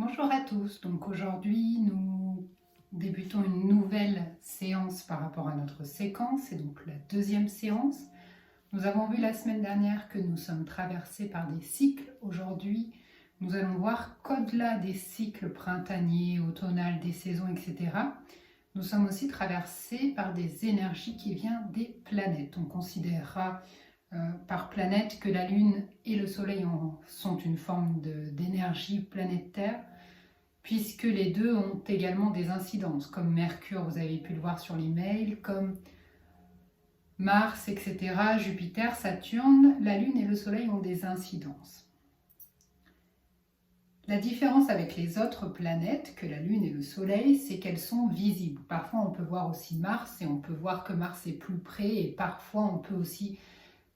Bonjour à tous, donc aujourd'hui nous débutons une nouvelle séance par rapport à notre séquence, c'est donc la deuxième séance. Nous avons vu la semaine dernière que nous sommes traversés par des cycles. Aujourd'hui nous allons voir qu'au-delà des cycles printaniers, automnales, des saisons, etc., nous sommes aussi traversés par des énergies qui viennent des planètes. On considérera par planète que la Lune et le Soleil sont une forme d'énergie planétaire, puisque les deux ont également des incidences, comme Mercure, vous avez pu le voir sur l'email, comme Mars, etc., Jupiter, Saturne, la Lune et le Soleil ont des incidences. La différence avec les autres planètes que la Lune et le Soleil, c'est qu'elles sont visibles. Parfois on peut voir aussi Mars et on peut voir que Mars est plus près, et parfois on peut aussi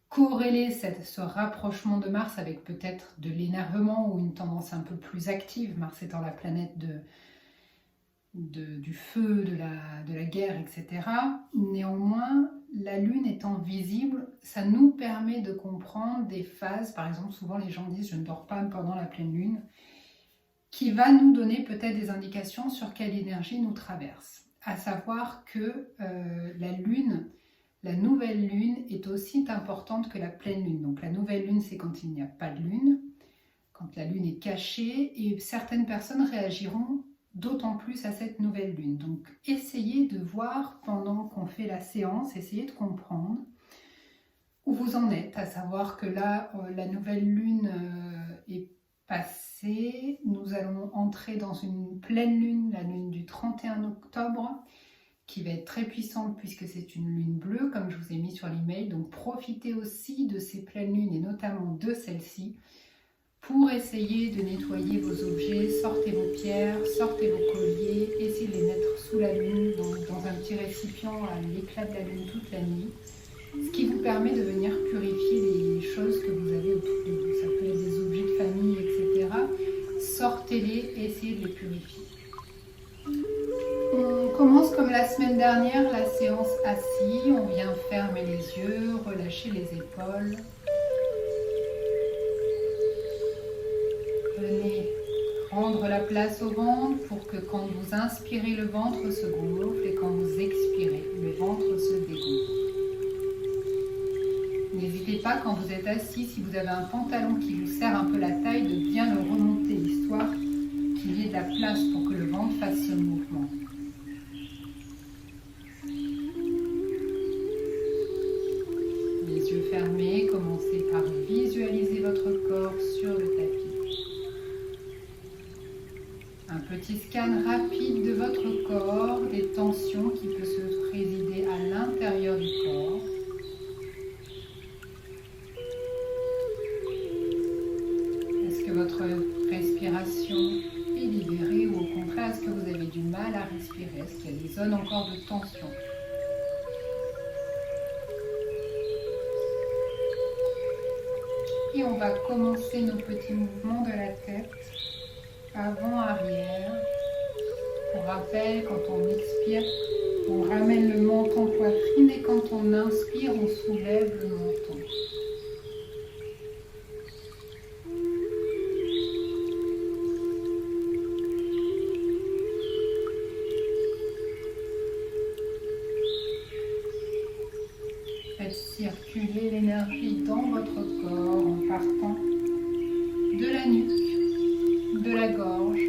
corréler ce rapprochement de Mars avec peut-être de l'énervement ou une tendance un peu plus active, Mars étant la planète du feu, de la guerre, etc. Néanmoins, la Lune étant visible, ça nous permet de comprendre des phases. Par exemple, souvent les gens disent « je ne dors pas pendant la pleine Lune », qui va nous donner peut-être des indications sur quelle énergie nous traverse. À savoir que la Lune, la nouvelle lune est aussi importante que la pleine lune. Donc la nouvelle lune, c'est quand il n'y a pas de lune, quand la lune est cachée, et certaines personnes réagiront d'autant plus à cette nouvelle lune. Donc essayez de voir pendant qu'on fait la séance, essayez de comprendre où vous en êtes, à savoir que là, la nouvelle lune est passée. Nous allons entrer dans une pleine lune, la lune du 31 octobre, qui va être très puissante puisque c'est une lune bleue, comme je vous ai mis sur l'email. Donc profitez aussi de ces pleines lunes et notamment de celle-ci pour essayer de nettoyer vos objets. Sortez vos pierres, sortez vos colliers, essayez de les mettre sous la lune, donc dans un petit récipient à l'éclat de la lune toute la nuit, ce qui vous permet de venir purifier les choses que vous avez autour de vous. Ça peut être des objets de famille, etc. Sortez-les, essayez de les purifier. On commence comme la semaine dernière, la séance assis. On vient fermer les yeux, relâcher les épaules. Venez prendre la place au ventre pour que quand vous inspirez, le ventre se gonfle et quand vous expirez, le ventre se dégonfle. N'hésitez pas quand vous êtes assis, si vous avez un pantalon qui vous serre un peu la taille, de bien le remonter, histoire qu'il y ait de la place pour que le ventre fasse ce mouvement. Fermez, commencez par visualiser votre corps sur le tapis. Un petit scan rapide de votre corps, des tensions qui peuvent se résider à l'intérieur du corps. Est-ce que votre respiration est libérée ou au contraire, est-ce que vous avez du mal à respirer? Est-ce qu'il y a des zones encore de tension? Et on va commencer nos petits mouvements de la tête, avant-arrière. Pour rappel, quand on expire, on ramène le menton poitrine et quand on inspire, on soulève le menton. Faites circuler l'énergie dans votre corps en partant de la nuque, de la gorge.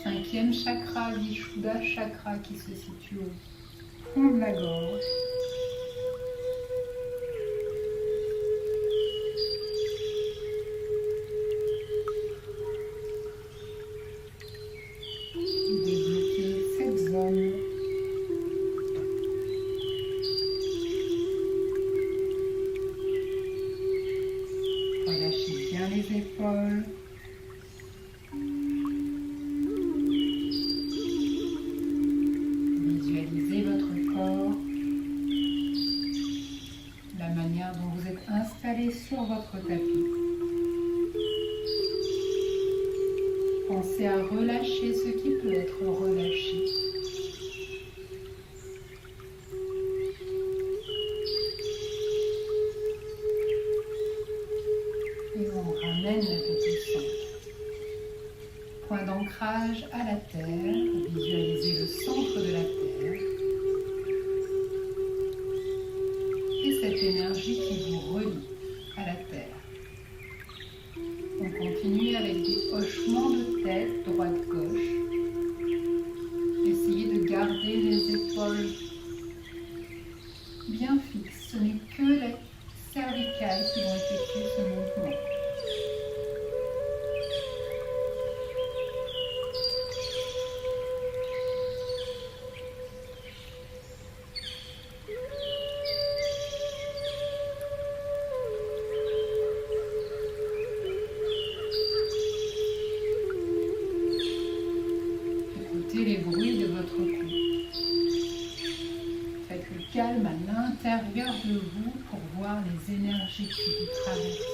5e chakra, Vishuddha chakra qui se situe au fond de la gorge. Débloquez cette zone. Relâchez bien les épaules. Visualisez votre corps, la manière dont vous êtes installé sur votre tapis. Pensez à relâcher ce qui peut être relâché. Et on ramène la tête au centre. Point d'ancrage à la terre, visualisez le centre de la terre et cette énergie qui vous relie à la terre. On continue avec des hochements de tête droite-gauche. Essayez de garder les épaules bien fixes. Ce n'est que les cervicales qui vont effectuer ce mouvement. Écoutez les bruits de votre cou. Faites le calme à l'intérieur de vous pour voir les énergies qui vous traversent.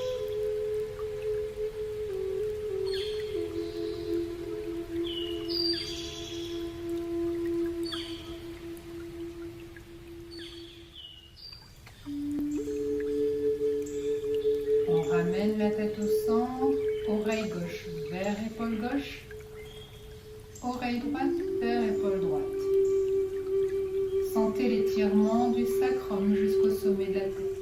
On ramène la tête au centre, oreille gauche vers épaule gauche, oreille droite vers épaule droite. Sentez l'étirement du sacrum jusqu'au sommet de la tête.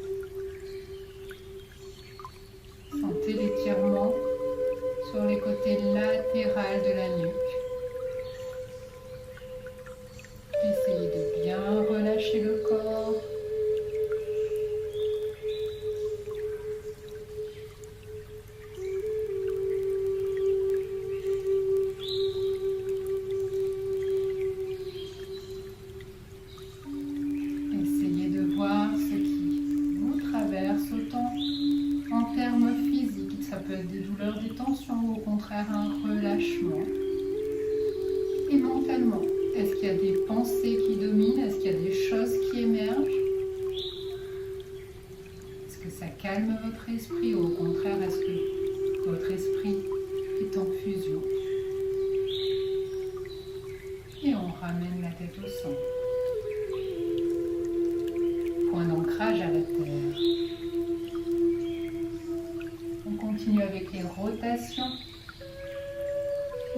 Sentez l'étirement sur les côtés latéraux de la nuque. Essayez de bien relâcher le corps. Essayez de voir ce qui vous traverse autant en termes physiques. Ça peut être des douleurs, des tensions ou au contraire un relâchement. Et mentalement, est-ce qu'il y a des pensées qui dominent? Est-ce qu'il y a des choses qui émergent? Est-ce que ça calme votre esprit ou au contraire, est-ce que votre esprit est en fusion? Et on ramène la tête au centre. Point d'ancrage à la terre. On continue avec les rotations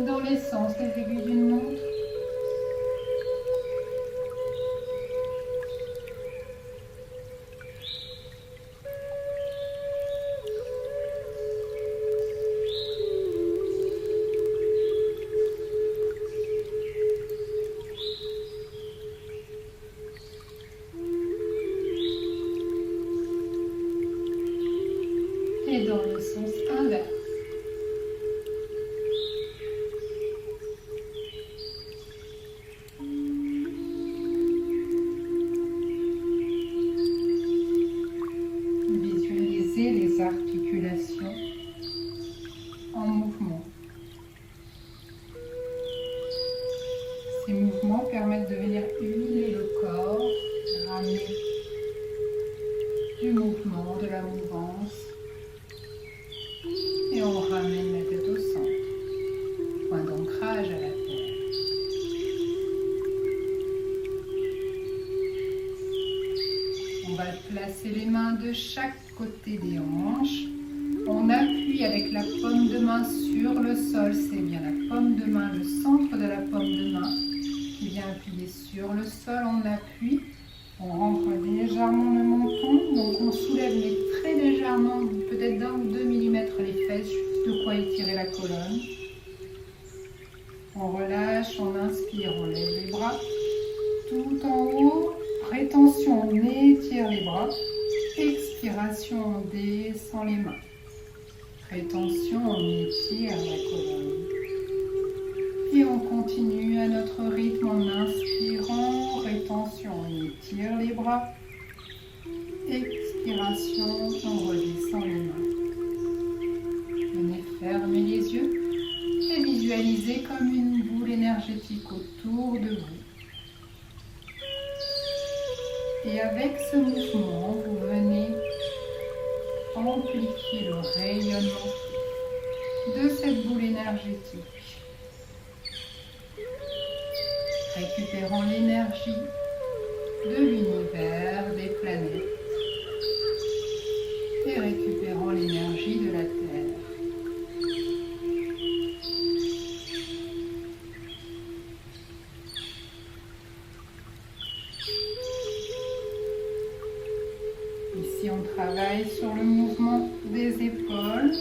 dans les sens des aiguilles d'une montre. Et dans le sens inverse. Visualisez les articulations en mouvement. Ces mouvements permettent de venir huiler le corps, ramener du mouvement, de la mouvance. Et on ramène la tête au centre. Point d'ancrage à la terre. On va placer les mains de chaque côté des hanches. On appuie avec la paume de main sur le sol. C'est bien la paume de main, le centre de la paume de main qui vient appuyer sur le sol. On appuie. On rentre légèrement le menton, donc on soulève mais très légèrement, peut-être d'1 ou 2 mm les fesses, juste de quoi étirer la colonne. On relâche, on inspire, on lève les bras. Tout en haut, rétention, on étire les bras. Expiration, on descend les mains. Rétention, on étire la colonne. Et on continue à notre rythme en inspirant, rétention, on étire les bras. Expiration, on redescend les mains. Venez fermer les yeux et visualisez comme une boule énergétique autour de vous. Et avec ce mouvement, vous venez amplifier le rayonnement de cette boule énergétique. Récupérant l'énergie de l'univers, des planètes, et récupérant l'énergie de la Terre. Ici, on travaille sur le mouvement des épaules.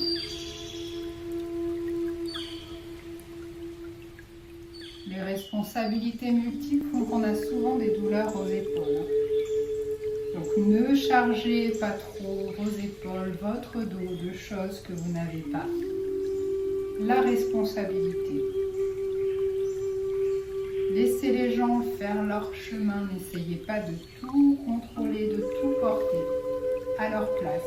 Les responsabilités multiples font qu'on a souvent des douleurs aux épaules. Donc ne chargez pas trop vos épaules, votre dos de choses que vous n'avez pas la responsabilité. Laissez les gens faire leur chemin, n'essayez pas de tout contrôler, de tout porter à leur place.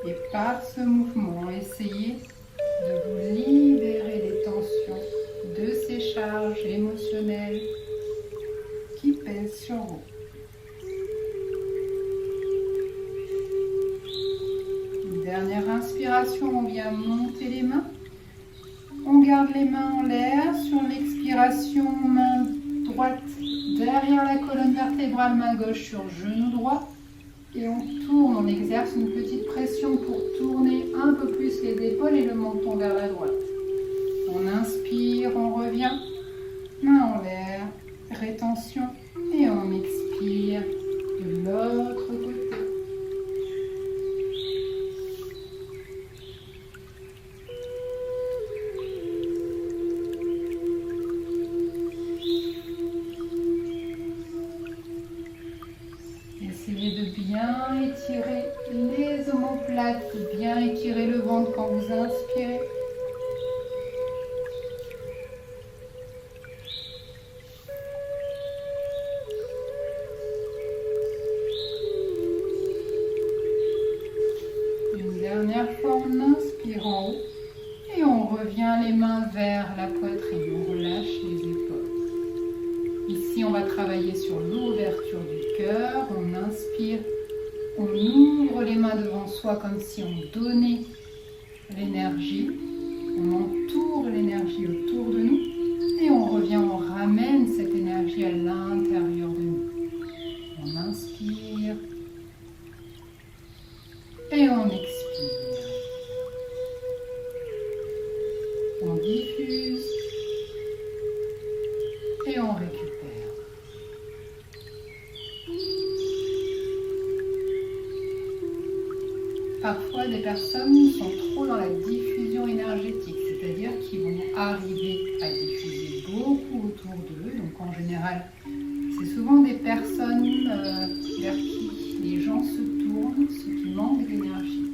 Et par ce mouvement, essayez de vous libérer des tensions, de ces charges émotionnelles qui pèsent sur vous. Une dernière inspiration, on vient monter les mains. On garde les mains en l'air. Sur l'expiration, main droite derrière la colonne vertébrale, main gauche sur genou droit. Et on tourne, on exerce une petite pression pour tourner un peu plus les épaules et le menton vers la droite. On inspire, on revient, main en l'air, rétention, et on expire de l'autre côté. Essayez de bien étirer les omoplates, de bien étirer le ventre quand vous inspirez. Une dernière fois, on inspire en haut et on revient les mains vers la poitrine. On relâche les épaules. Ici, on va travailler sur l'ouverture du cœur. On inspire, on ouvre les mains devant soi comme si on donnait l'énergie. On entoure l'énergie autour de nous et on revient, on ramène cette énergie à l'intérieur de nous. On inspire et on expire. On diffuse et on récupère. Parfois, des personnes sont trop dans la diffusion énergétique, c'est-à-dire qu'ils vont arriver à diffuser beaucoup autour d'eux. Donc en général, c'est souvent des personnes vers qui les gens se tournent, ceux qui manquent d'énergie.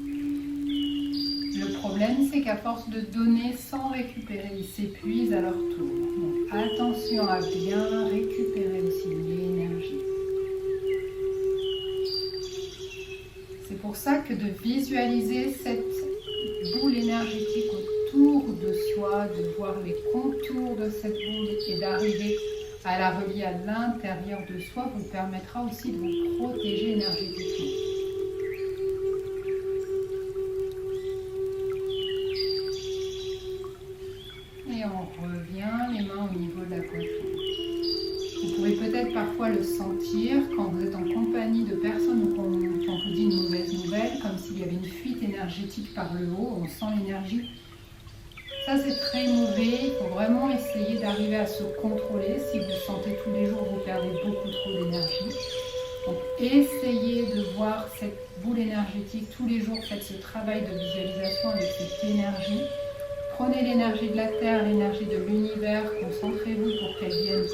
Le problème, c'est qu'à force de donner sans récupérer, ils s'épuisent à leur tour. Donc attention à bien récupérer aussi l'énergie. C'est pour ça que de visualiser cette boule énergétique autour de soi, de voir les contours de cette boule et d'arriver à la relier à l'intérieur de soi vous permettra aussi de vous protéger énergétiquement. Et on revient les mains au niveau de la poitrine. Vous pouvez peut-être parfois le sentir quand vous êtes en compagnie de personnes ou quand on vous dit une mauvaise nouvelle, comme s'il y avait une fuite énergétique par le haut, on sent l'énergie. Ça, c'est très mauvais. Il faut vraiment essayer d'arriver à se contrôler. Si vous sentez tous les jours que vous perdez beaucoup trop d'énergie. Donc, essayez de voir cette boule énergétique tous les jours. Faites ce travail de visualisation avec cette énergie. Prenez l'énergie de la Terre, l'énergie de l'univers. Concentrez-vous pour qu'elle vienne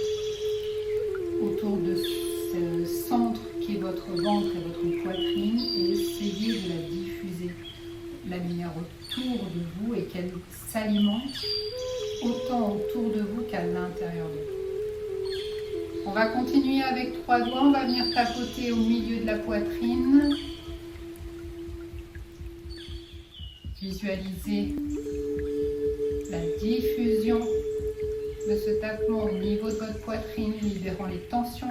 autour de ce centre qui est votre ventre et votre poitrine et essayez de la diffuser, la lumière autour de vous et qu'elle s'alimente autant autour de vous qu'à l'intérieur de vous. On va continuer avec 3 doigts, on va venir tapoter au milieu de la poitrine. Visualisez la diffusion de ce tapement au niveau de votre poitrine, libérant les tensions.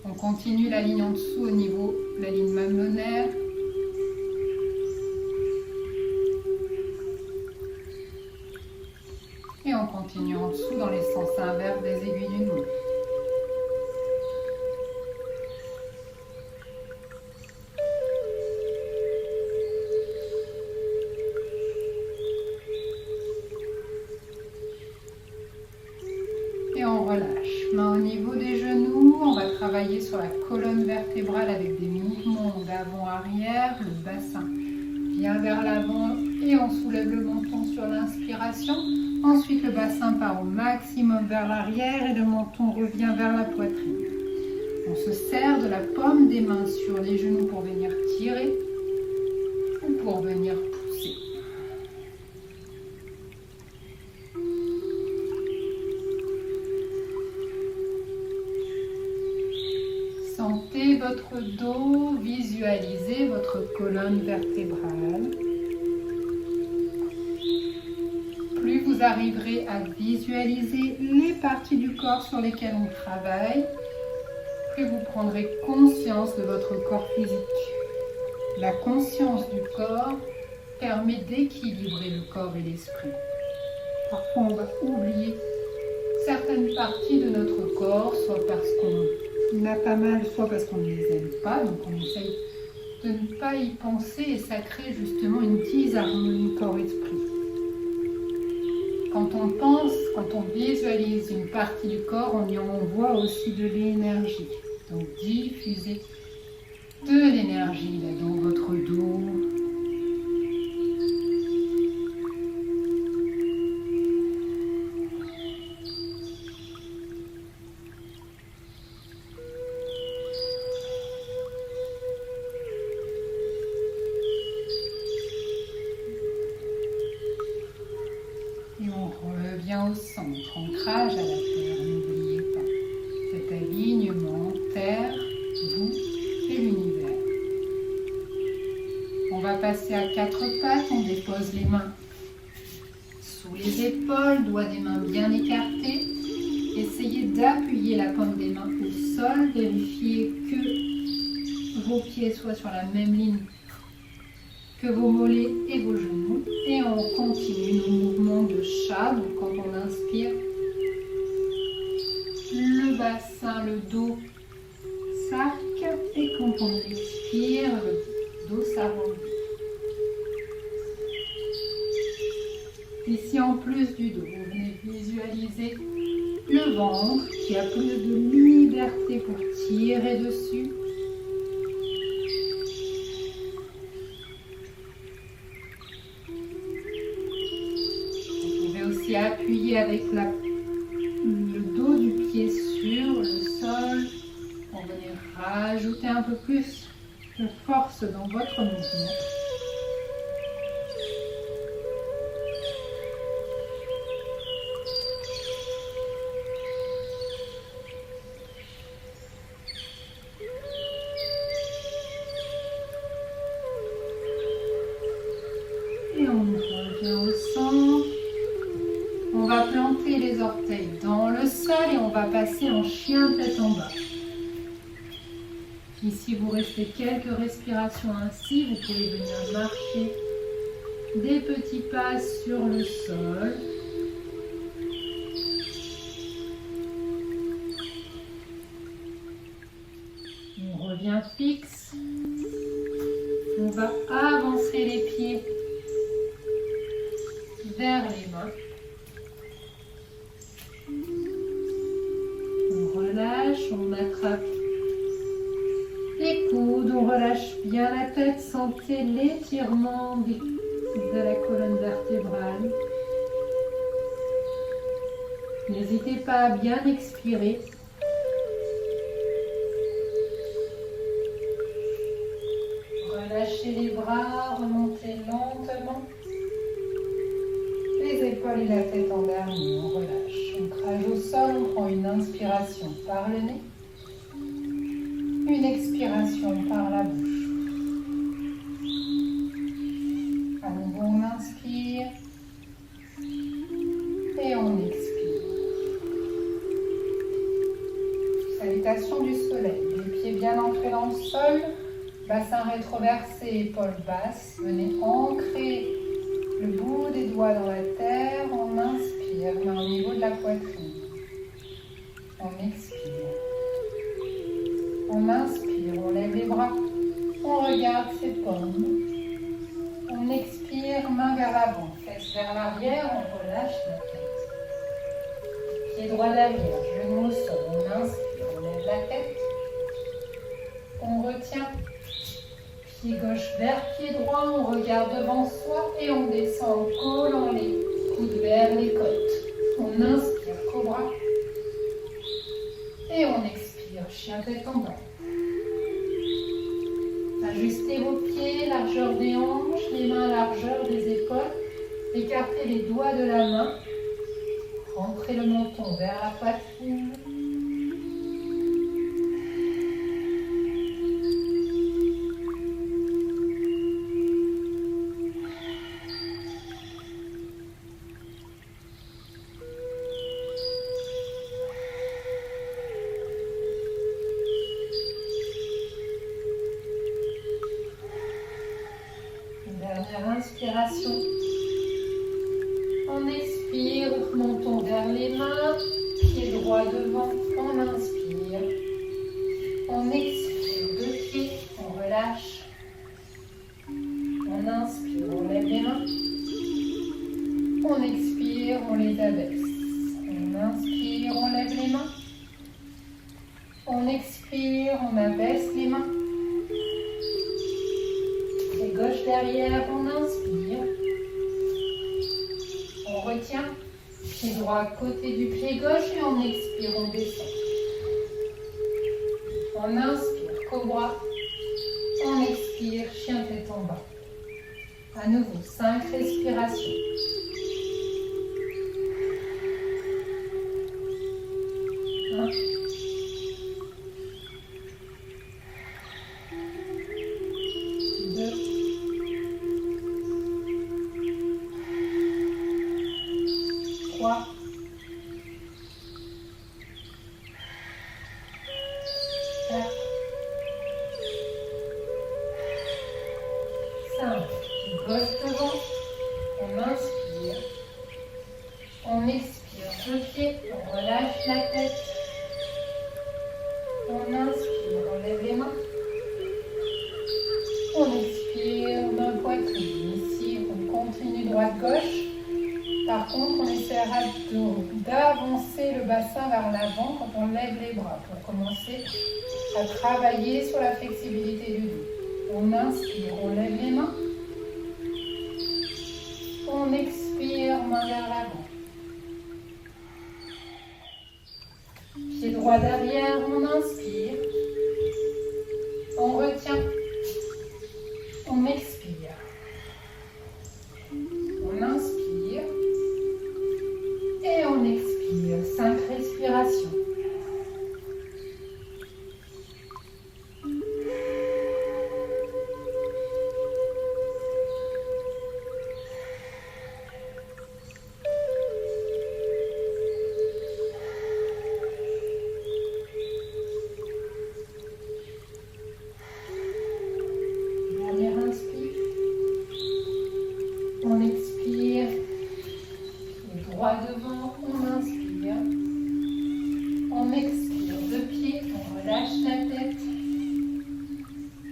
On continue la ligne en dessous au niveau de la ligne mamelonnaire. Et on continue en dessous dans les sens inverses des aiguilles d'une montre. Et on relâche. Main au niveau des genoux, on va travailler travailler sur la colonne vertébrale avec des mouvements d'avant-arrière, le bassin vient vers l'avant et on soulève le menton sur l'inspiration. Ensuite, le bassin part au maximum vers l'arrière et le menton revient vers la poitrine. On se serre de la paume des mains sur les genoux pour venir tirer ou pour venir pousser. Sentez votre dos, visualisez votre colonne vertébrale. Plus vous arriverez à visualiser les parties du corps sur lesquelles on travaille, plus vous prendrez conscience de votre corps physique. La conscience du corps permet d'équilibrer le corps et l'esprit. Parfois, on va oublier certaines parties de notre corps, soit parce qu'on a pas mal, soit parce qu'on ne les aime pas. Donc, on essaye de ne pas y penser et ça crée justement une disharmonie corps-esprit. Quand on pense, quand on visualise une partie du corps, on y envoie aussi de l'énergie. Donc diffusez de l'énergie là dans votre dos. Et on revient au centre, ancrage à la terre, n'oubliez pas cet alignement terre, vous et l'univers. On va passer à quatre pattes, on dépose les mains sous les épaules, doigts des mains bien écartés. Essayez d'appuyer la paume des mains au sol, vérifiez que vos pieds soient sur la même ligne que vos mollets et vos genoux. Et on continue nos mouvements de chat. Donc quand on inspire, le bassin, le dos s'arc. Et quand on expire, le dos s'arrondit. Et si en plus du dos, vous venez visualiser le ventre qui a plus de liberté pour tirer dessus. Appuyez avec le dos du pied sur le sol pour venir rajouter un peu plus de force dans votre mouvement. Et on revient au centre. On va planter les orteils dans le sol et on va passer en chien tête en bas. Ici, vous restez quelques respirations ainsi. Vous pouvez venir marcher des petits pas sur le sol. On revient fixe. On va avancer les pieds vers les mains. On relâche, on attrape les coudes, on relâche bien la tête, sentez l'étirement de la colonne vertébrale. N'hésitez pas à bien expirer. Relâchez les bras, remontez lentement. Les épaules et la tête en dernier, on relâche. Ancrage au sol, on prend une inspiration par le nez, une expiration par la bouche. À nouveau, on inspire et on expire. Salutation du soleil, les pieds bien ancrés dans le sol, bassin rétroversé, épaules basses. Venez ancrer le bout des doigts dans la terre, on inspire, main au niveau de la poitrine. On expire. On inspire, on lève les bras, on regarde ses paumes. On expire, main vers l'avant, fesses vers l'arrière, on relâche la tête. Pied droit derrière, genou au sol, on inspire, on lève la tête. Pied gauche vers pied droit, on regarde devant soi et on descend en collant les coudes vers les côtes. On inspire, cobra. Et on expire, chien tête en bas. Ajustez vos pieds, largeur des hanches, les mains largeur des épaules. Écartez les doigts de la main. Rentrez le menton vers la poitrine. Dernière inspiration. On expire, menton vers les mains, pied droit devant, on inspire. On expire, deux pieds, on relâche. On inspire, on lève les mains. On expire, on les abaisse. On inspire, on lève les mains. On expire, on abaisse les mains. Pied gauche derrière, on inspire. On retient. Pied droit à côté du pied gauche et on expire, on descend. On inspire, cobra. On expire, chien tête en bas. À nouveau, 5 respirations. Un. 2. 3. 4. 5. Gauche devant. On inspire. On expire. Deux pieds. On relâche la tête. On inspire. On lève les mains. On expire. Main poitrine. Ici, on continue droite-gauche. Par contre, on essaiera d'avancer le bassin vers l'avant quand on lève les bras pour commencer à travailler sur la flexibilité du dos. On inspire, on lève les mains. On expire, main vers l'avant. Pied droit derrière, on inspire. On retient. On expire. On inspire. Et on expire. 5 respirations. Dernière inspire. On expire. Et droit devant, on inspire. On expire, deux pieds, on relâche la tête.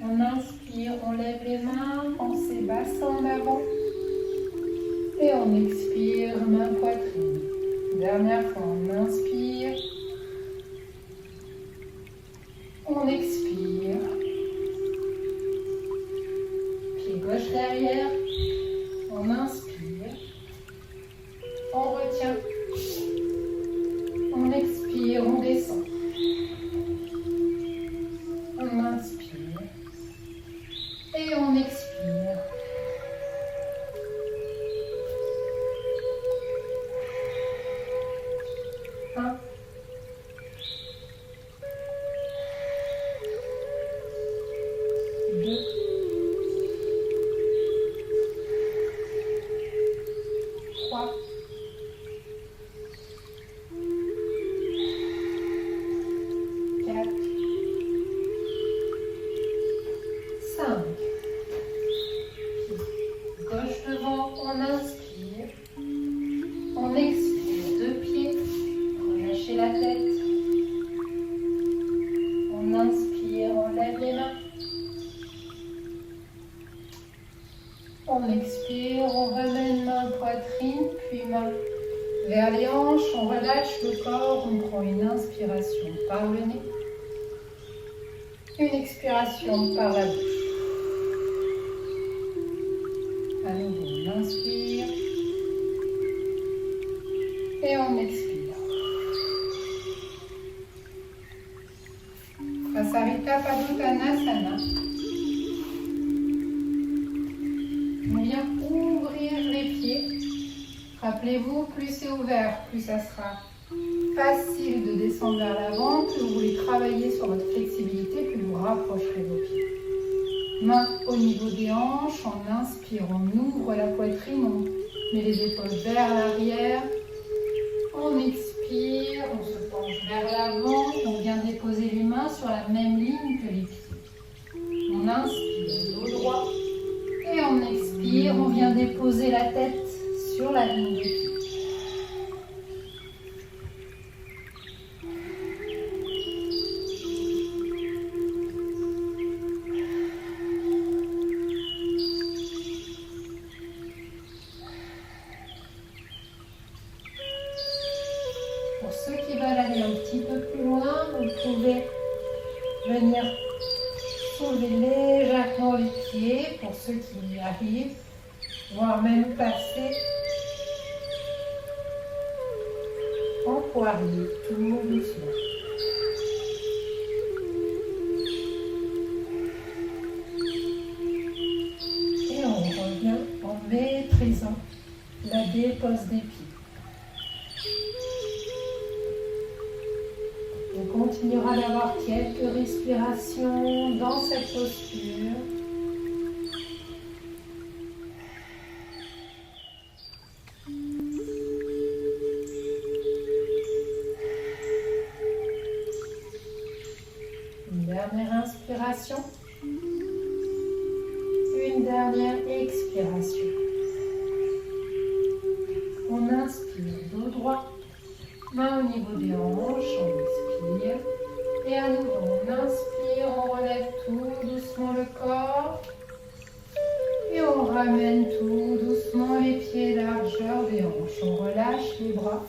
On inspire, on lève les mains, pensée bassin en avant. Et on expire, main poitrine. Dernière fois, on inspire. On expire. Pied gauche derrière. On inspire. On retient. On expire, on descend. On inspire. Et on expire. Un. 2. 3. 4. 5. Gauche devant, on inspire. On expire, deux pieds. Relâchez la tête. On inspire, on lève les mains. On expire, on ramène main poitrine, puis main vers les hanches. On relâche le corps, on prend une inspiration par le nez. Une expiration par la bouche. À nouveau, on inspire et on expire. Prasarita Paduttanasana. On vient ouvrir les pieds. Rappelez-vous, plus c'est ouvert, plus ça sera facile de descendre vers l'avant. Plus vous voulez travailler sur votre flexibilité, plus vous rapprocherez vos pieds. Main au niveau des hanches, on inspire, on ouvre la poitrine, on met les épaules vers l'arrière. On expire, on se penche vers l'avant, on vient déposer les mains sur la même ligne que les pieds. On inspire, dos droit, et on expire, on vient déposer la tête sur la ligne des pieds. Pour ceux qui veulent aller un petit peu plus loin, vous pouvez venir soulever légèrement les pieds, pour ceux qui y arrivent, voire même passer en poirier, tout doucement. Et on revient en maîtrisant la dépose des pieds. On continuera d'avoir quelques respirations dans cette posture. Une dernière inspiration. Une dernière expiration. On inspire, dos droit, main au niveau des hanches, on expire. Et à nouveau, on inspire, on relève tout doucement le corps. Et on ramène tout doucement les pieds largeur des hanches. On relâche les bras.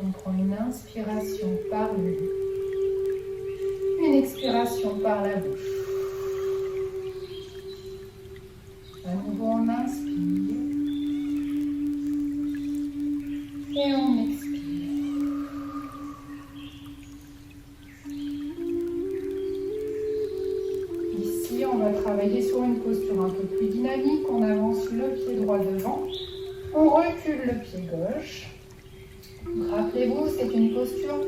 On prend une inspiration par le nez. Une expiration par la bouche. À nouveau, on inspire. Et on expire. Ici, on va travailler sur une posture un peu plus dynamique. On avance le pied droit devant. On recule le pied gauche. Rappelez-vous, c'est une posture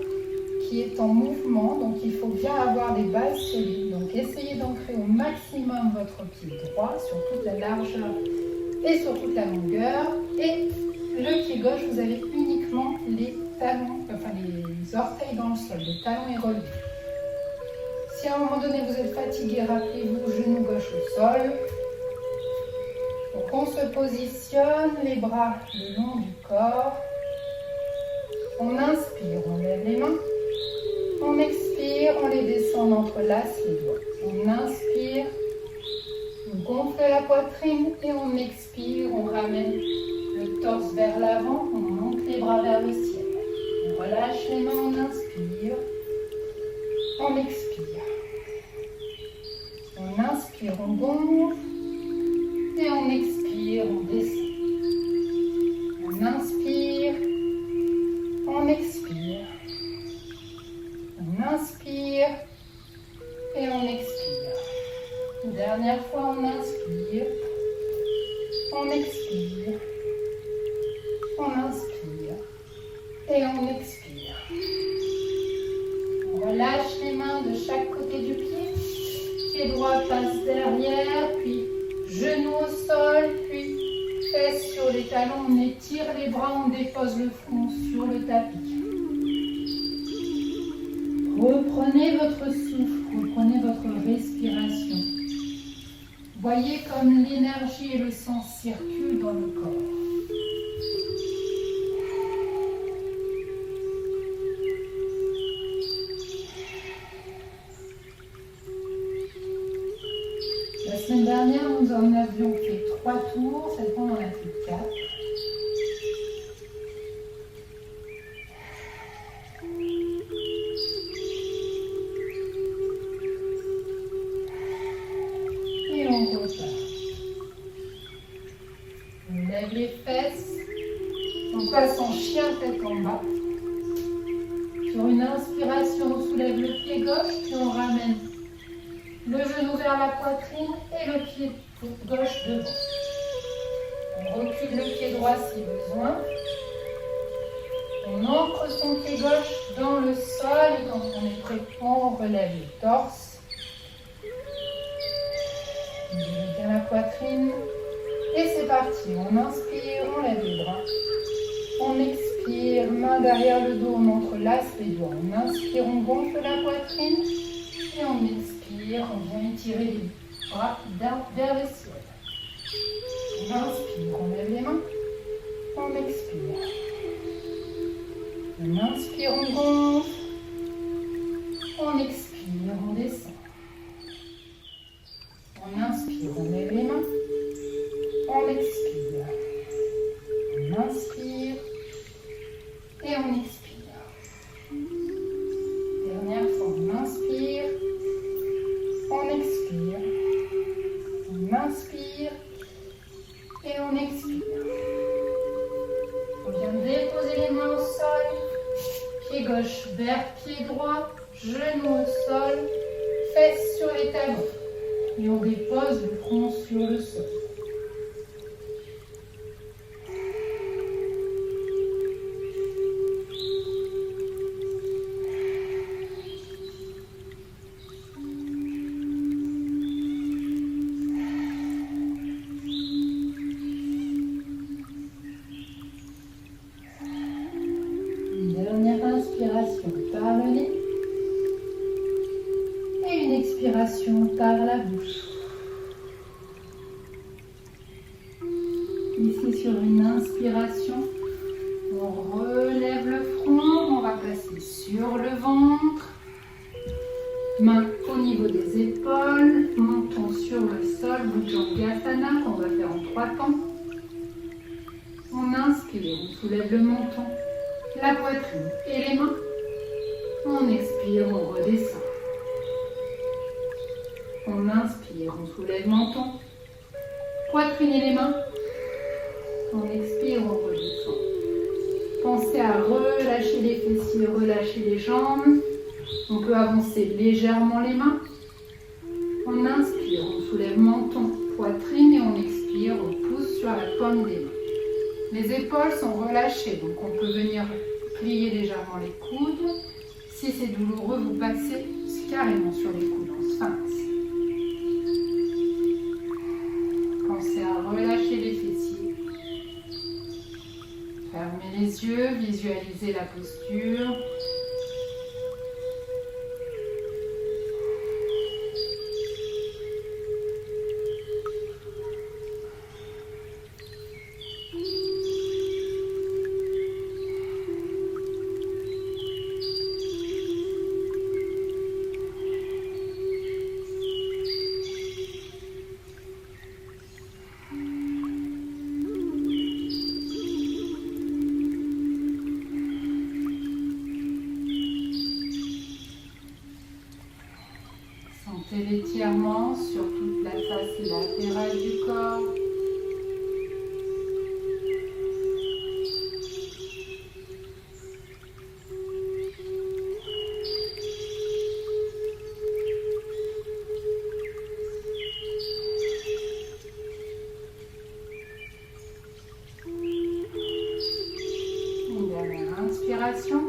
qui est en mouvement, donc il faut bien avoir des bases solides. Donc essayez d'ancrer au maximum votre pied droit sur toute la largeur et sur toute la longueur. Et le pied gauche, vous avez uniquement les talons, enfin les orteils dans le sol, le talon est relevé. Si à un moment donné vous êtes fatigué, rappelez-vous, genou gauche au sol. Donc on se positionne, les bras le long du corps. On inspire, on lève les mains. On expire, on les descend, on entrelace les doigts. On inspire, on gonfle la poitrine et on expire, on ramène le torse vers l'avant, on monte les bras vers le ciel. On relâche les mains, on inspire, on expire. On inspire, on gonfle et on expire, on descend. On inspire, on expire. On inspire et on expire. Une dernière fois, on inspire, on expire, on inspire et on expire. On relâche les mains de chaque côté du pied. Pied droit passe derrière, puis genou au sol, puis fesses sur les talons. On étire les bras, on dépose le front sur le tapis. Reprenez votre souffle, reprenez votre respiration. Voyez comme l'énergie et le sang circulent dans le corps. La semaine dernière, nous en avions fait 3 tours, cette fois on en a fait 4. les fesses. On passe en chien tête en bas. Sur une inspiration, on soulève le pied gauche, puis on ramène le genou vers la poitrine et le pied gauche devant. On recule le pied droit si besoin. On ancre son pied gauche dans le sol et quand on est prêt, on relève le torse. On dirige bien la poitrine. Et c'est parti. On inspire, on lève les bras. On expire, main derrière le dos, on entrelace les doigts. On inspire, on gonfle la poitrine. Et on expire, on vient étirer les bras vers le ciel. On inspire, on lève les mains. On expire. On inspire, on gonfle. On expire, on descend. On inspire, on lève les mains. On expire. On inspire. Et on expire. Dernière fois, on inspire. On expire. On inspire. Et on expire. On vient déposer les mains au sol. Pied gauche vers pied droit. Genou au sol. Fesses sur les talons. Et on dépose le front sur le sol. Une dernière inspiration par le nez. Et une expiration par la bouche. Ici sur une inspiration, on relève le front, on va passer sur le ventre. Main au niveau des épaules, montons sur le sol, Bhujangasana qu'on va faire en 3 temps. On inspire, on soulève le menton, la poitrine et les mains. On expire, on redescend. On inspire, on soulève le menton, poitrine et les mains. On expire, on redescend. Pensez à relâcher les fessiers, relâcher les jambes. On peut avancer légèrement les mains. On inspire, on soulève menton, poitrine et on expire, on pousse sur la paume des mains. Les épaules sont relâchées, donc on peut venir plier légèrement les coudes. Si c'est douloureux, vous passez carrément sur les coudes en sphinx. Pensez à relâcher les fessiers. Fermez les yeux, visualisez la posture. Sentez l'étirement sur toute la face latérale du corps. Une dernière inspiration.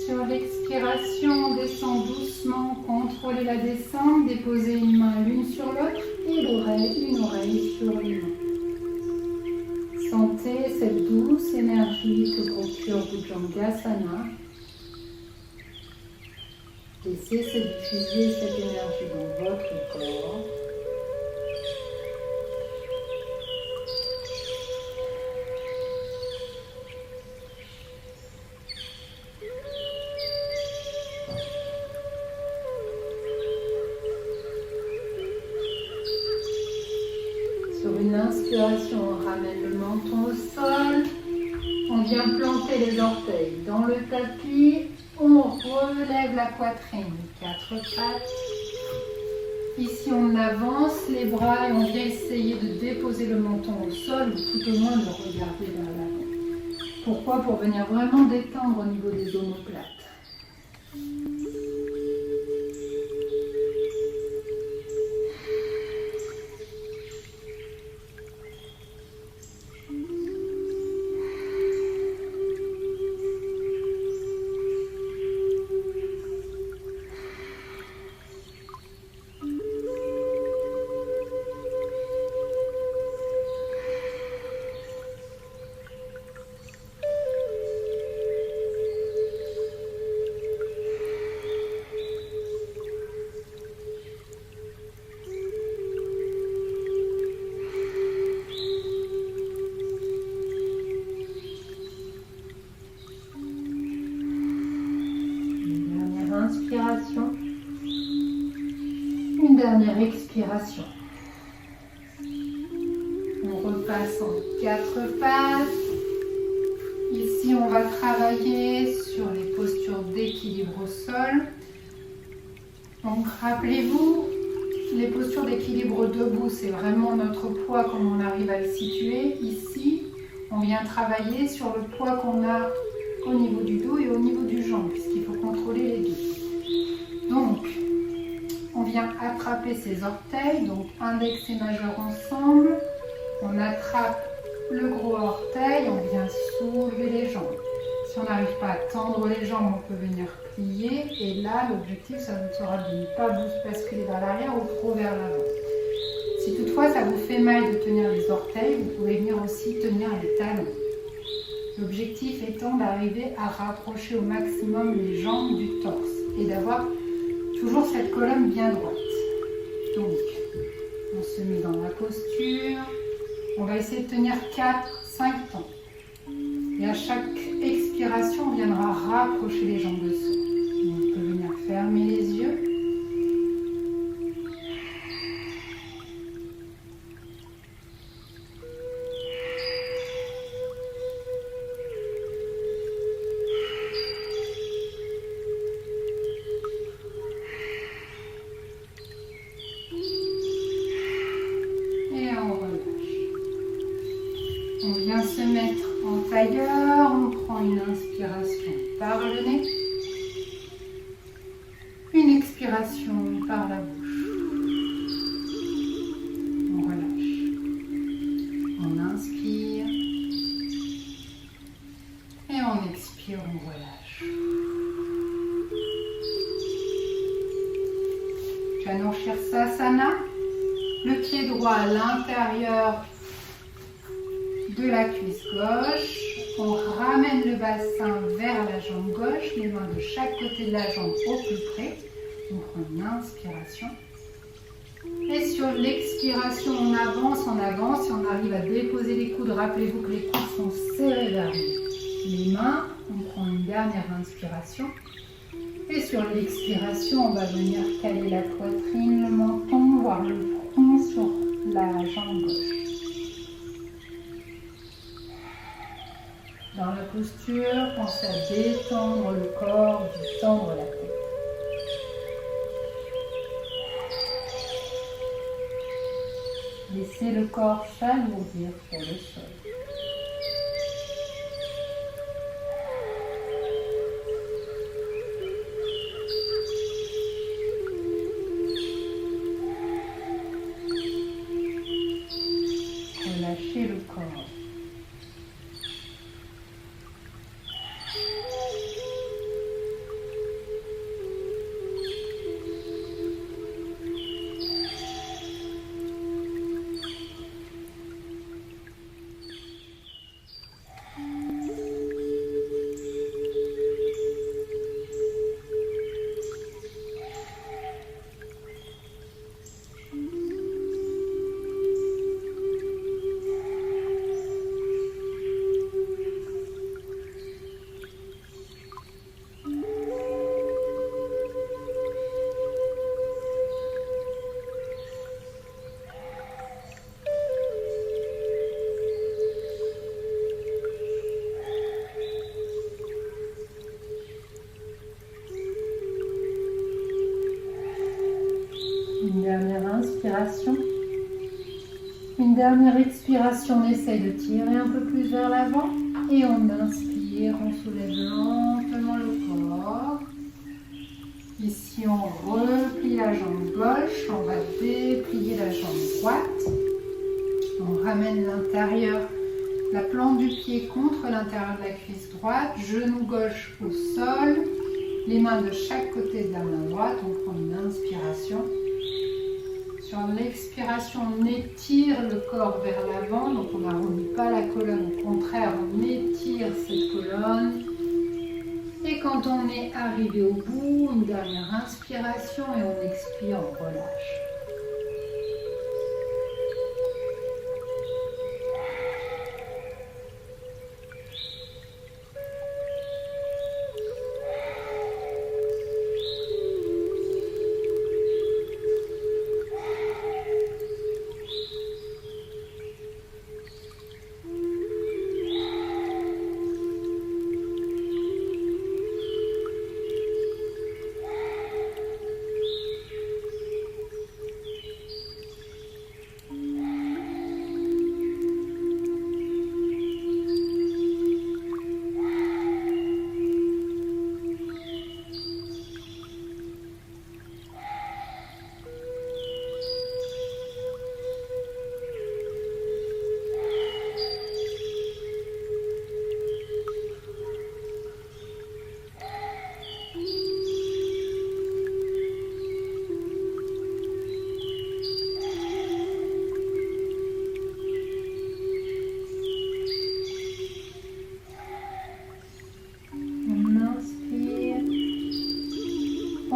Sur l'expiration, on descend doucement, contrôlez la descente, déposez une main l'une sur l'autre et une oreille sur les mains. Sentez cette douce énergie que procure Bhujangasana. Laissez se diffuser cette énergie dans votre corps. Sur une inspiration, on ramène le menton au sol. On vient planter les orteils dans le tapis. On relève la poitrine, 4 pattes. Ici, on avance les bras et on vient essayer de déposer le menton au sol ou tout au moins de regarder vers l'avant. Pourquoi? Pour venir vraiment détendre au niveau des omoplates. Inspiration, une dernière expiration. On repasse en 4 phases. Ici, on va travailler sur les postures d'équilibre au sol. Donc, rappelez-vous, les postures d'équilibre debout, c'est vraiment notre poids, comme on arrive à le situer. Ici, on vient travailler sur le poids qu'on a au niveau du dos et au niveau du jambe, puisqu'il faut contrôler les deux. Donc, on vient attraper ses orteils, donc index et majeur ensemble. On attrape le gros orteil, on vient soulever les jambes. Si on n'arrive pas à tendre les jambes, on peut venir plier. Et là, l'objectif, ça sera de ne pas vous basculer vers l'arrière ou trop vers l'avant. Si toutefois, ça vous fait mal de tenir les orteils, vous pouvez venir aussi tenir les talons. L'objectif étant d'arriver à rapprocher au maximum les jambes du torse et d'avoir toujours cette colonne bien droite. Donc, on se met dans la posture. On va essayer de tenir 4-5 temps. Et à chaque expiration, on viendra rapprocher les jambes de soi. On peut venir fermer les yeux. On vient se mettre en tailleur, on prend une inspiration par le nez, une expiration par la bouche. On relâche. On inspire et on expire, on relâche. Janu Sirsasana, le pied droit à l'intérieur de la cuisse gauche, on ramène le bassin vers la jambe gauche, les mains de chaque côté de la jambe au plus près. On prend une inspiration. Et sur l'expiration, on avance, et on arrive à déposer les coudes. Rappelez-vous que les coudes sont serrés vers les mains. On prend une dernière inspiration. Et sur l'expiration, on va venir caler la poitrine, le menton, voire le front sur la jambe gauche. Dans la posture, pensez à détendre le corps, détendre la tête. Laissez le corps s'alourdir sur le sol. Relâchez le corps. Une dernière inspiration. Une dernière expiration, on essaye de tirer un peu plus vers l'avant. Et on inspire, on soulève lentement le corps. Ici, on replie la jambe gauche, on va déplier la jambe droite. On ramène l'intérieur, la plante du pied contre l'intérieur de la cuisse droite, genou gauche au sol, les mains de chaque côté de la main droite. On prend une inspiration. Sur l'expiration, on étire le corps vers l'avant, donc on n'arrondit pas la colonne, au contraire, on étire cette colonne. Et quand on est arrivé au bout, une dernière inspiration et on expire, on relâche.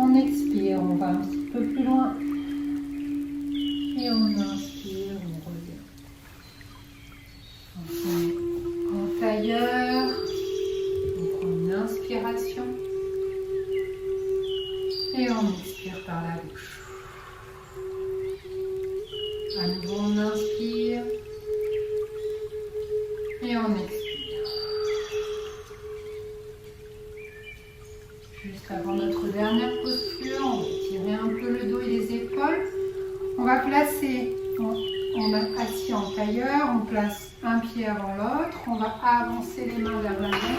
On expire, on va un petit peu plus loin. Et on inspire, on revient. On se met en tailleur. On prend une inspiration. Et on expire par la bouche. À nouveau, on inspire. Et on expire. Juste avant notre dernière posture, on va tirer un peu le dos et les épaules. On va placer, on est assis en tailleur, on place un pied avant l'autre, on va avancer les mains vers l'avant,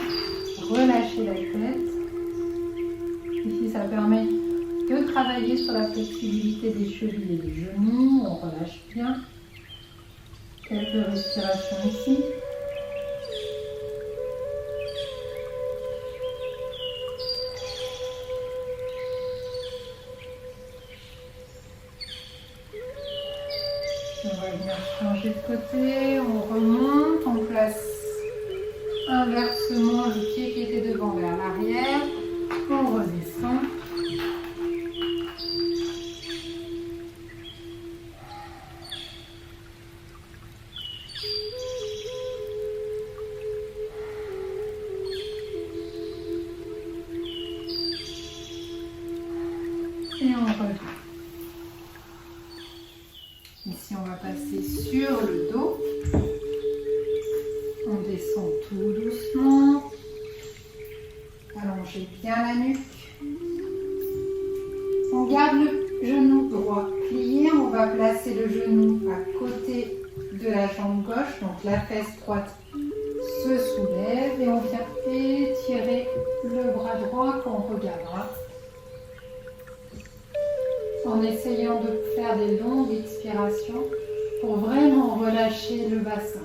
relâcher la tête. Ici, ça permet de travailler sur la flexibilité des chevilles et des genoux. On relâche bien. Quelques respirations ici. On va venir changer de côté, on remonte, on place inversement le pied qui était devant vers l'arrière, on redescend. Et on revient. Ici, on va passer sur le dos. On descend tout doucement. Allongez bien la nuque. On garde le genou droit plié. On va placer le genou à côté de la jambe gauche. Donc la fesse droite se soulève et on vient étirer le bras droit qu'on regardera. En essayant de faire des longues expirations pour vraiment relâcher le bassin.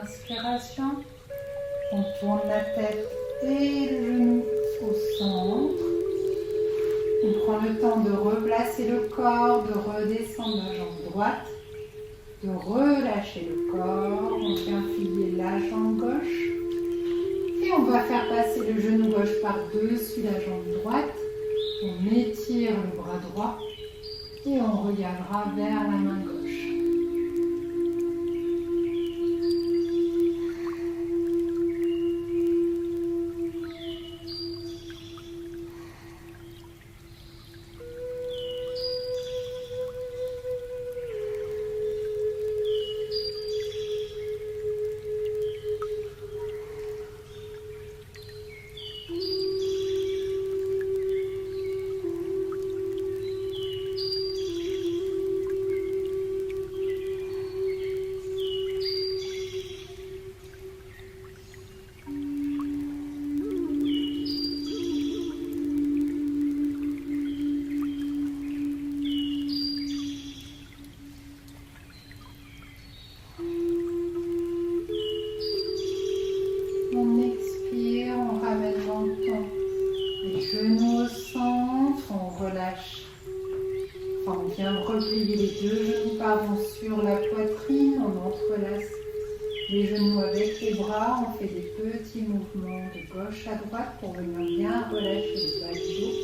inspiration. On tourne la tête et le genou au centre. On prend le temps de replacer le corps, de redescendre la jambe droite, de relâcher le corps. On vient plier la jambe gauche. Et on va faire passer le genou gauche par-dessus la jambe droite. On étire le bras droit et on regardera vers la main gauche. On expire, on ramène lentement les genoux au centre, on relâche. Enfin, on vient replier les deux genoux sur la poitrine, on entrelace les genoux avec les bras, on fait des petits mouvements de gauche à droite pour venir bien relâcher le bas du dos.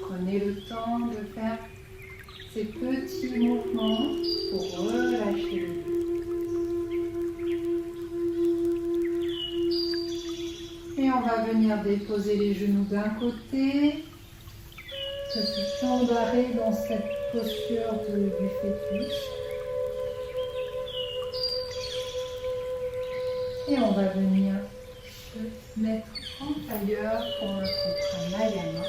Prenez le temps de faire ces petits mouvements pour relâcher le dos. Et on va venir déposer les genoux d'un côté. Petit temps d'arrêt dans cette posture du fœtus. Et on va venir se mettre en tailleur pour notre pranayama.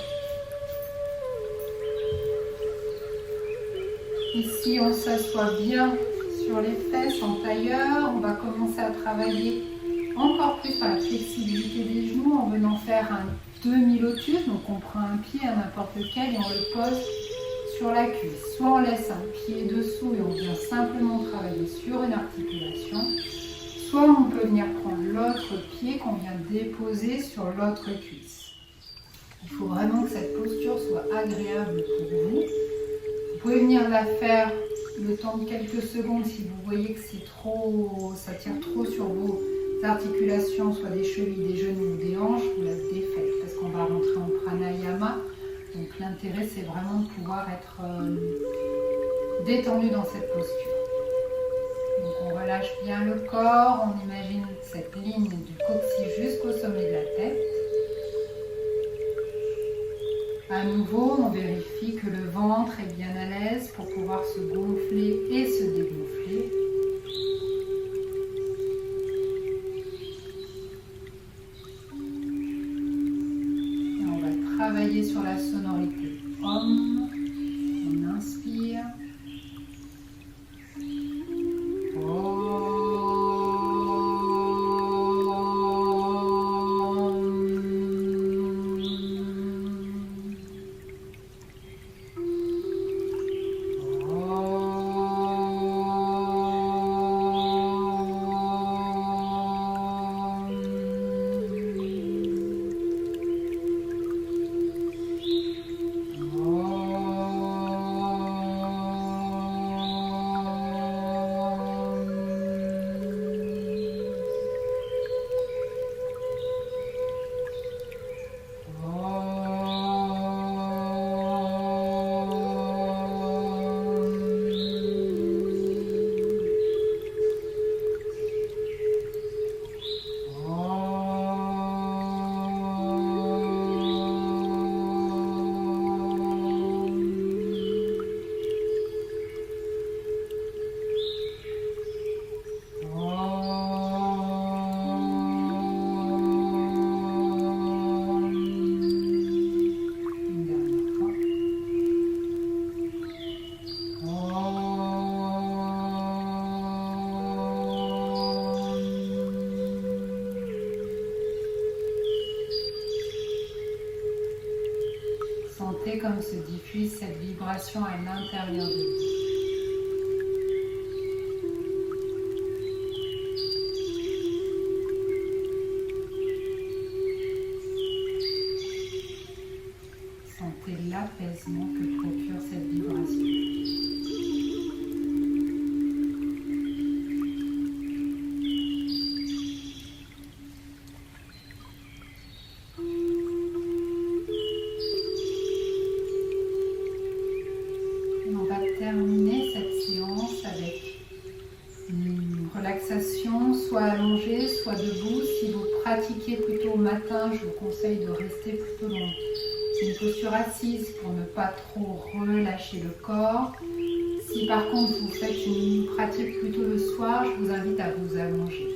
Ici, on s'assoit bien sur les fesses en tailleur. On va commencer à travailler encore plus par la flexibilité des genoux en venant faire un demi-lotus. Donc on prend un pied à n'importe lequel et on le pose sur la cuisse. Soit on laisse un pied dessous et on vient simplement travailler sur une articulation. Soit on peut venir prendre l'autre pied qu'on vient déposer sur l'autre cuisse. Il faut vraiment que cette posture soit agréable pour vous. Vous pouvez venir la faire le temps de quelques secondes si vous voyez que c'est trop, ça tire trop sur vos articulations, soit des chevilles, des genoux ou des hanches, vous la défaites parce qu'on va rentrer en pranayama. Donc l'intérêt c'est vraiment de pouvoir être détendu dans cette posture. Donc on relâche bien le corps, on imagine cette ligne du coccyx jusqu'au sommet de la tête. À nouveau, on vérifie que le ventre est bien à l'aise pour pouvoir se gonfler et se dégonfler. Et on va travailler sur la sonorité Om. On inspire. comme se diffuse cette vibration à l'intérieur de vous. Sentez l'apaisement que procure cette vibration. Terminer cette séance avec une relaxation, soit allongée, soit debout. Si vous pratiquez plutôt au matin, je vous conseille de rester plutôt dans une posture assise pour ne pas trop relâcher le corps. Si par contre vous faites une pratique plutôt le soir, je vous invite à vous allonger.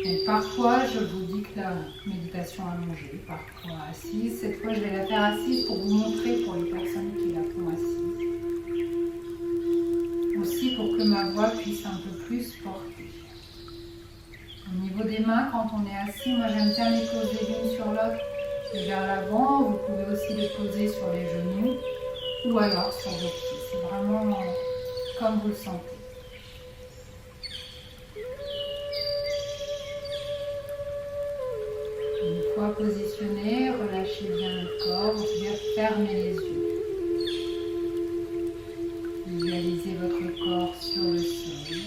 Donc parfois je vous dis que la méditation allongée, parfois assise. Cette fois je vais la faire assise pour vous montrer pour les personnes qui la font assise. Aussi pour que ma voix puisse un peu plus porter. Au niveau des mains, quand on est assis, moi j'aime bien les poser l'une sur l'autre et vers l'avant. Vous pouvez aussi les poser sur les genoux ou alors sur vos pieds. C'est vraiment comme vous le sentez. Une fois positionné, relâchez bien le corps, vous pouvez fermer les yeux. Visualisez votre corps sur le sol.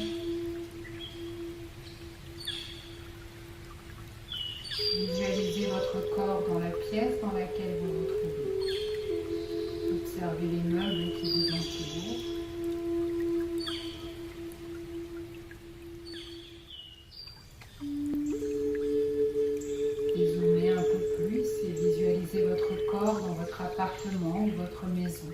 Visualisez votre corps dans la pièce dans laquelle vous vous trouvez. Observez les meubles qui vous entourent. Dézoomez un peu plus et visualisez votre corps dans votre appartement ou votre maison.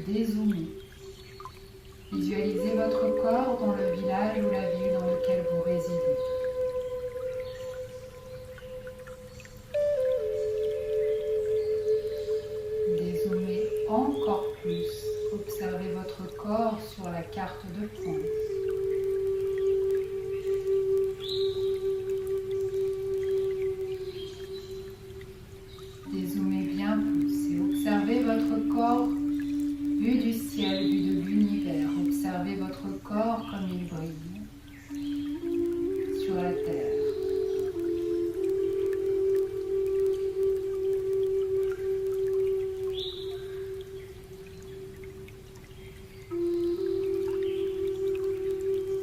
Dézoomez. Visualisez votre corps dans le village ou la ville dans lequel vous résidez. Dézoomez encore plus. Observez votre corps sur la carte de France. Dézoomez bien plus et observez votre corps vu du ciel, vu de l'univers. Observez votre corps comme il brille sur la terre.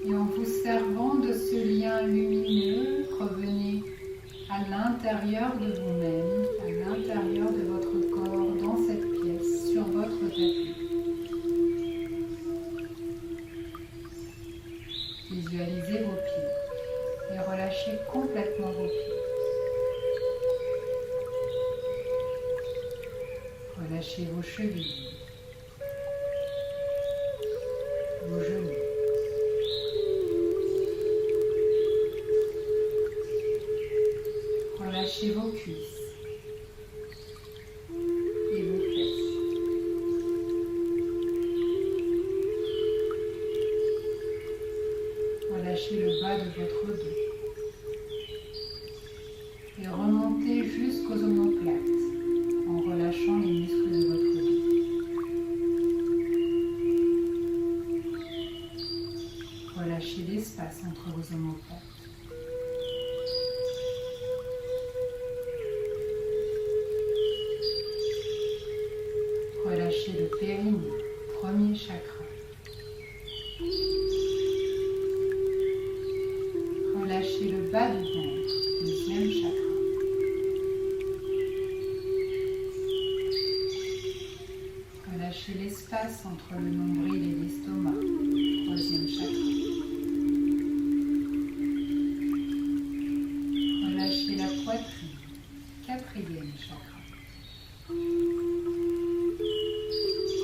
Et en vous servant de ce lien lumineux, revenez à l'intérieur de vous-même, à l'intérieur de votre corps, dans cette pièce, sur votre tapis. Visualisez vos pieds et relâchez complètement vos pieds. Relâchez vos chevilles, vos genoux. Relâchez vos cuisses et vos fesses. Relâchez le bas de votre dos et remontez jusqu'aux omoplates en relâchant les muscles de votre dos. Relâchez l'espace entre vos omoplates. Relâchez le périnée, premier chakra. Relâchez le bas du ventre, deuxième chakra. Relâchez l'espace entre le nombril et l'estomac, troisième chakra. Relâchez la poitrine, quatrième chakra.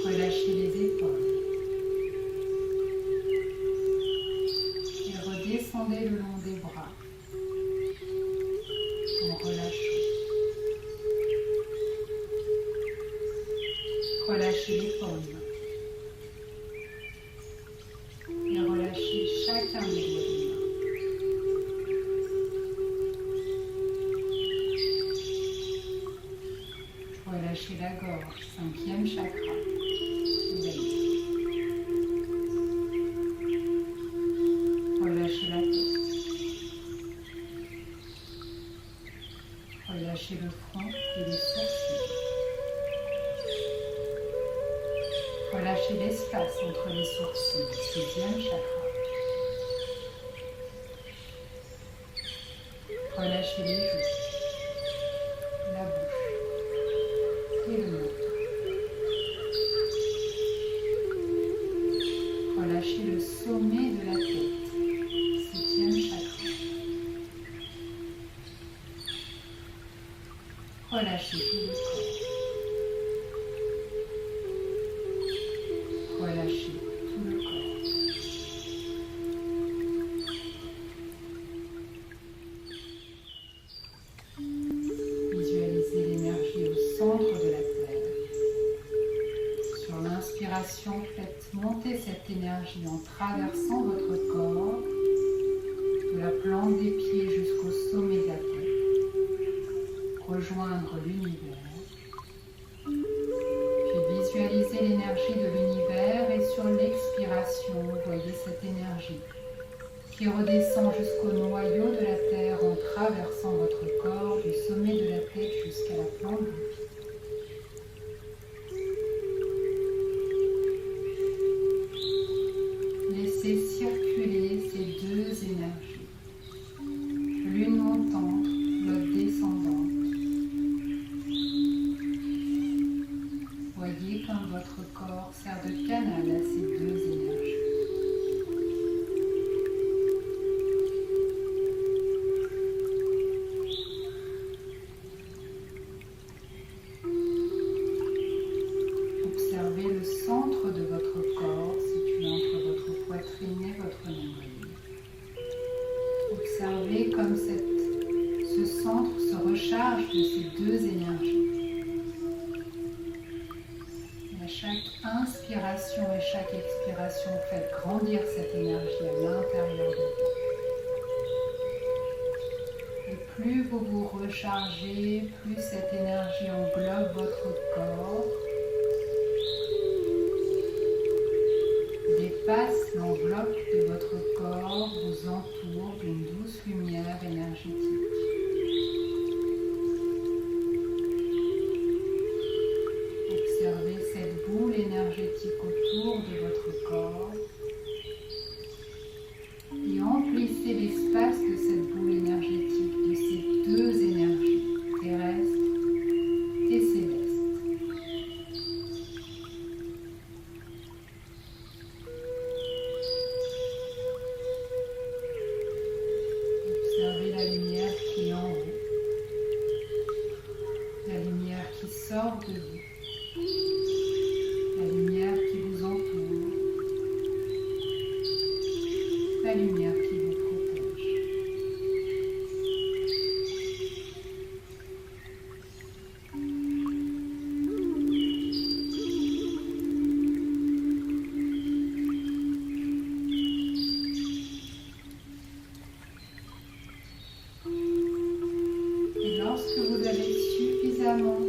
Relâchez les épaules et redescendez le long des bras en relâchant. Relâchez les paumes et relâchez chacun des doigts. la gorge, 5e chakra. Relâchez la tête. Relâchez le front et les sourcils. Relâchez l'espace entre les sourcils, 6e chakra. Relâchez les joues, la bouche et le menton. Relâchez le sommet de la tête, 7e chakra. Relâchez tout le corps. Relâchez tout le corps. Visualisez l'énergie au centre de la terre. Sur l'inspiration, faites monter cette énergie en traversant votre corps, de la plante des pieds jusqu'au sommet de la tête. Rejoindre l'univers. Puis visualisez l'énergie de l'univers et sur l'expiration, voyez cette énergie qui redescend jusqu'au noyau de la terre en traversant votre corps du sommet de la tête jusqu'à la plante des pieds. Laissez circuler ces deux énergies, l'une montante, l'autre descendante. Voyez comme votre corps sert de canal à ces deux énergies. Observez le centre de votre corps situé entre votre poitrine et votre nombril. Observez comme ce centre se recharge de ces deux énergies. À chaque inspiration et chaque expiration, faites grandir cette énergie à l'intérieur de vous. Et plus vous vous rechargez, plus cette énergie englobe votre corps, dépasse l'enveloppe de votre corps, vous entoure d'une douce lumière énergétique. Observez cette boule énergétique autour de votre corps et emplissez l'espace de cette boule énergétique de ces deux énergies, terrestre et céleste. Observez la lumière qui est en vous, la lumière qui sort de vous. La lumière qui vous entoure, la lumière qui vous protège. Et lorsque vous avez suffisamment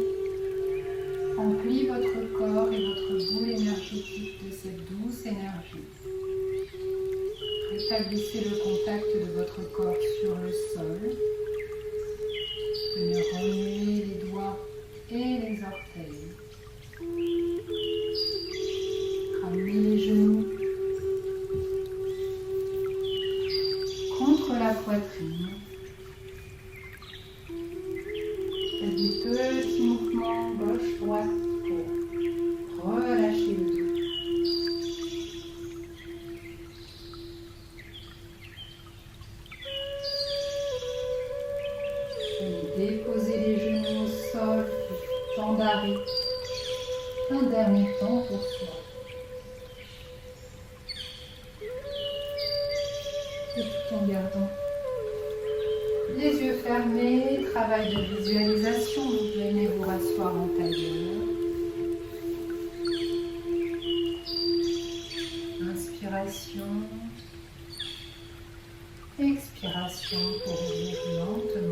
rempli votre corps et votre boule énergétique de cette douce énergie, rétablissez le contact de votre corps sur le sol. Venez remuer les doigts et les orteils. Ramenez les genoux contre la poitrine. Faites des petits mouvements gauche-droite pour relâcher le dos. Puis déposez les genoux au sol, temps d'arrêt. Un dernier temps pour soi. Et tout en gardant les yeux fermés, travail de visualisation, vous venez vous rasseoir en tailleur. Inspiration, expiration pour ouvrir lentement